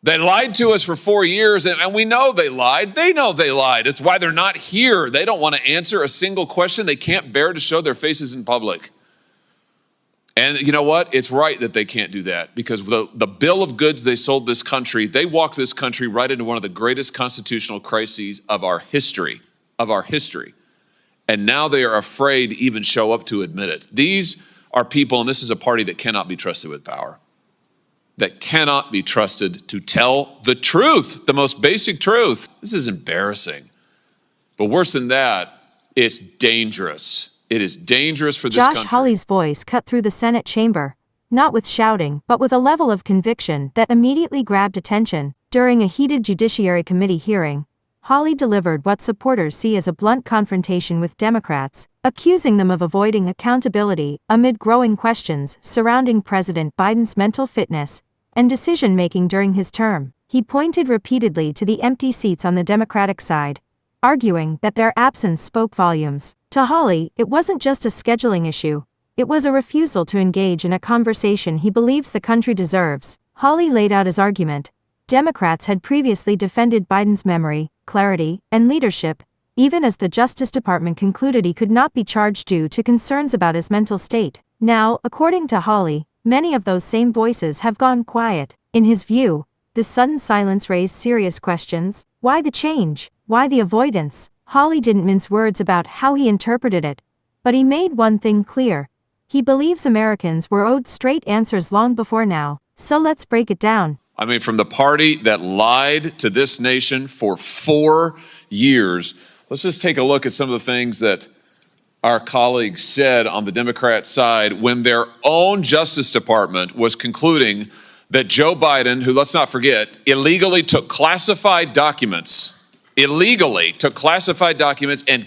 They lied to us for 4 years, and we know they lied. They know they lied. It's why they're not here. They don't want to answer a single question. They can't bear to show their faces in public. And you know what? It's right that they can't do that, because the bill of goods they sold this country, they walked this country right into one of the greatest constitutional crises of our history, And now they are afraid to even show up to admit it. These are people, and this is a party that cannot be trusted with power, that cannot be trusted to tell the truth, the most basic truth. This is embarrassing. But worse than that, it's dangerous. It is dangerous for this country. Hawley's voice cut through the Senate chamber, not with shouting, but with a level of conviction that immediately grabbed attention. During a heated Judiciary Committee hearing, Hawley delivered what supporters see as a blunt confrontation with Democrats, accusing them of avoiding accountability amid growing questions surrounding President Biden's mental fitness and decision-making during his term. He pointed repeatedly to the empty seats on the Democratic side, arguing that their absence spoke volumes. To Hawley, it wasn't just a scheduling issue, it was a refusal to engage in a conversation he believes the country deserves. Hawley laid out his argument. Democrats had previously defended Biden's memory, clarity, and leadership, even as the Justice Department concluded he could not be charged due to concerns about his mental state. Now, according to Hawley, many of those same voices have gone quiet. In his view, this sudden silence raised serious questions. Why the change? Why the avoidance? Hawley didn't mince words about how he interpreted it, but he made one thing clear. He believes Americans were owed straight answers long before now. So let's break it down. I mean, from the party that lied to this nation for 4 years, let's just take a look at some of the things that our colleagues said on the Democrat side when their own Justice Department was concluding that Joe Biden, who, let's not forget, illegally took classified documents and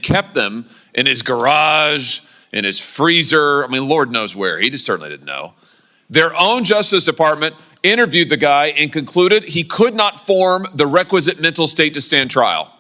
kept them in his garage, in his freezer. I mean, Lord knows where. He just certainly didn't know. Their own Justice Department interviewed the guy and concluded he could not form the requisite mental state to stand trial.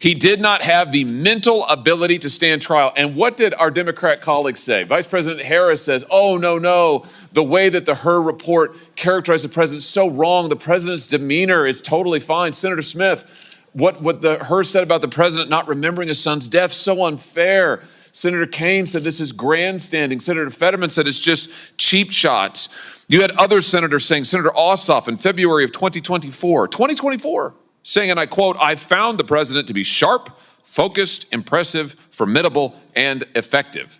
He did not have the mental ability to stand trial. And what did our Democrat colleagues say? Vice President Harris says, oh, no, the way that the Hur report characterized the president is so wrong. The president's demeanor is totally fine. Senator Smith, what the Hur said about the president not remembering his son's death, so unfair. Senator Kaine said this is grandstanding. Senator Fetterman said it's just cheap shots. You had other senators saying, Senator Ossoff in February of 2024, saying, and I quote, I found the president to be sharp, focused, impressive, formidable, and effective.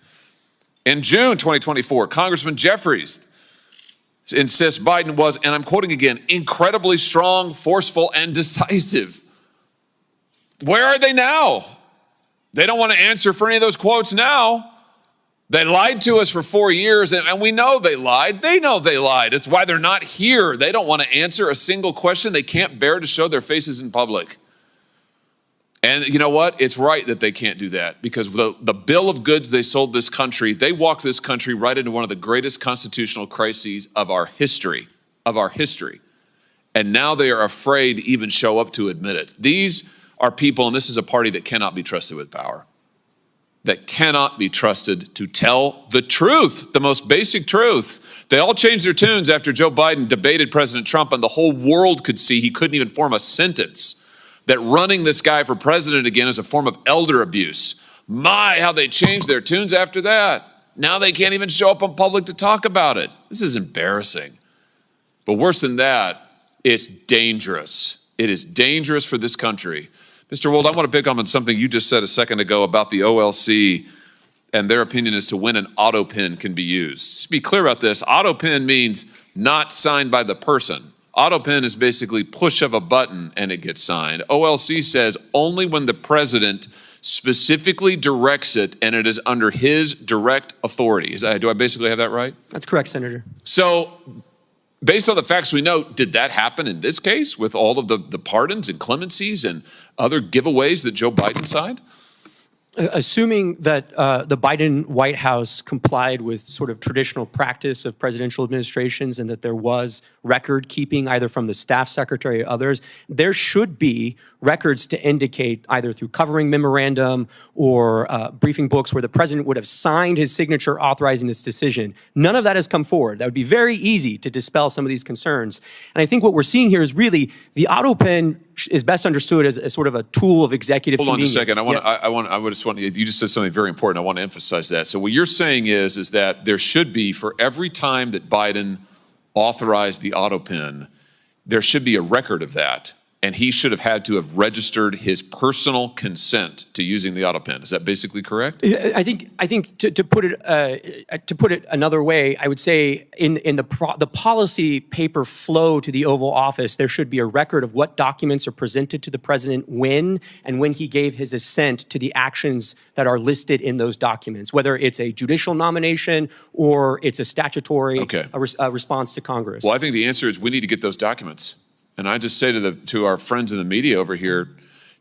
In June 2024, Congressman Jeffries insists Biden was, and I'm quoting again, incredibly strong, forceful, and decisive. Where are they now? They don't want to answer for any of those quotes now. They lied to us for 4 years, and we know they lied. They know they lied. It's why they're not here. They don't want to answer a single question. They can't bear to show their faces in public. And you know what? It's right that they can't do that, because the bill of goods they sold this country, they walked this country right into one of the greatest constitutional crises of our history. And now they are afraid to even show up to admit it. These are people, and this is a party that cannot be trusted with power, that cannot be trusted to tell the truth, the most basic truth. They all changed their tunes after Joe Biden debated President Trump, and the whole world could see he couldn't even form a sentence, that running this guy for president again is a form of elder abuse. My, how they changed their tunes after that. Now they can't even show up in public to talk about it. This is embarrassing. But worse than that, it's dangerous. It is dangerous for this country. Mr. Wold, I want to pick up on something you just said a second ago about the OLC and their opinion as to when an auto pen can be used. Just be clear about this. Auto pen means not signed by the person. Auto pen is basically push of a button and it gets signed. OLC says only when the president specifically directs it and it is under his direct authority. Do I basically have that right? That's correct, Senator. So, based on the facts we know, did that happen in this case with all of the pardons and clemencies and other giveaways that Joe Biden signed? Assuming that the Biden White House complied with sort of traditional practice of presidential administrations and that there was record keeping either from the staff secretary or others, there should be records to indicate either through covering memorandum or briefing books where the president would have signed his signature authorizing this decision. None of that has come forward. That would be very easy to dispel some of these concerns. And I think what we're seeing here is really the auto pen is best understood as a sort of a tool of executive convenience. Hold on just a second. I just want you just said something very important. I want to emphasize that. So what you're saying is that there should be, for every time that Biden authorized the auto pen, there should be a record of that. And he should have had to have registered his personal consent to using the auto pen. Is that basically correct? I think to put it another way, I would say in the policy paper flow to the Oval Office, there should be a record of what documents are presented to the president when and when he gave his assent to the actions that are listed in those documents, whether it's a judicial nomination or it's a statutory response to Congress. Well, I think the answer is we need to get those documents. And I just say to our friends in the media over here,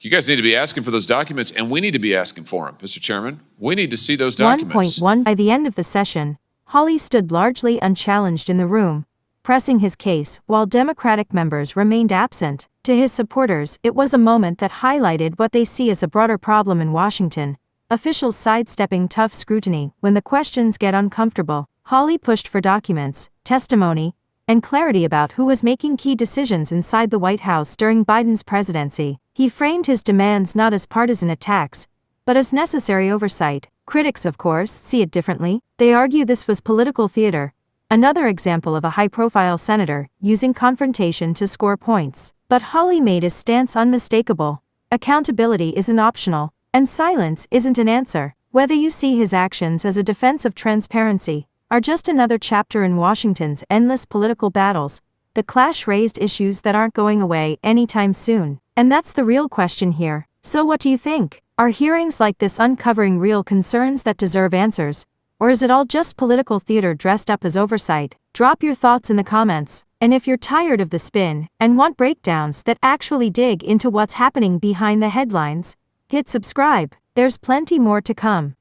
you guys need to be asking for those documents, and we need to be asking for them, Mr. Chairman. We need to see those documents. 1.1 By the end of the session, Hawley stood largely unchallenged in the room, pressing his case while Democratic members remained absent. To his supporters, it was a moment that highlighted what they see as a broader problem in Washington: officials sidestepping tough scrutiny when the questions get uncomfortable. Hawley pushed for documents, testimony, and clarity about who was making key decisions inside the White House during Biden's presidency. He framed his demands not as partisan attacks, but as necessary oversight. Critics, of course, see it differently. They argue this was political theater, another example of a high-profile senator using confrontation to score points. But Hawley made his stance unmistakable. Accountability isn't optional, and silence isn't an answer. Whether you see his actions as a defense of transparency, are just another chapter in Washington's endless political battles, the clash raised issues that aren't going away anytime soon. And that's the real question here. So what do you think? Are hearings like this uncovering real concerns that deserve answers? Or is it all just political theater dressed up as oversight? Drop your thoughts in the comments. And if you're tired of the spin and want breakdowns that actually dig into what's happening behind the headlines, hit subscribe. There's plenty more to come.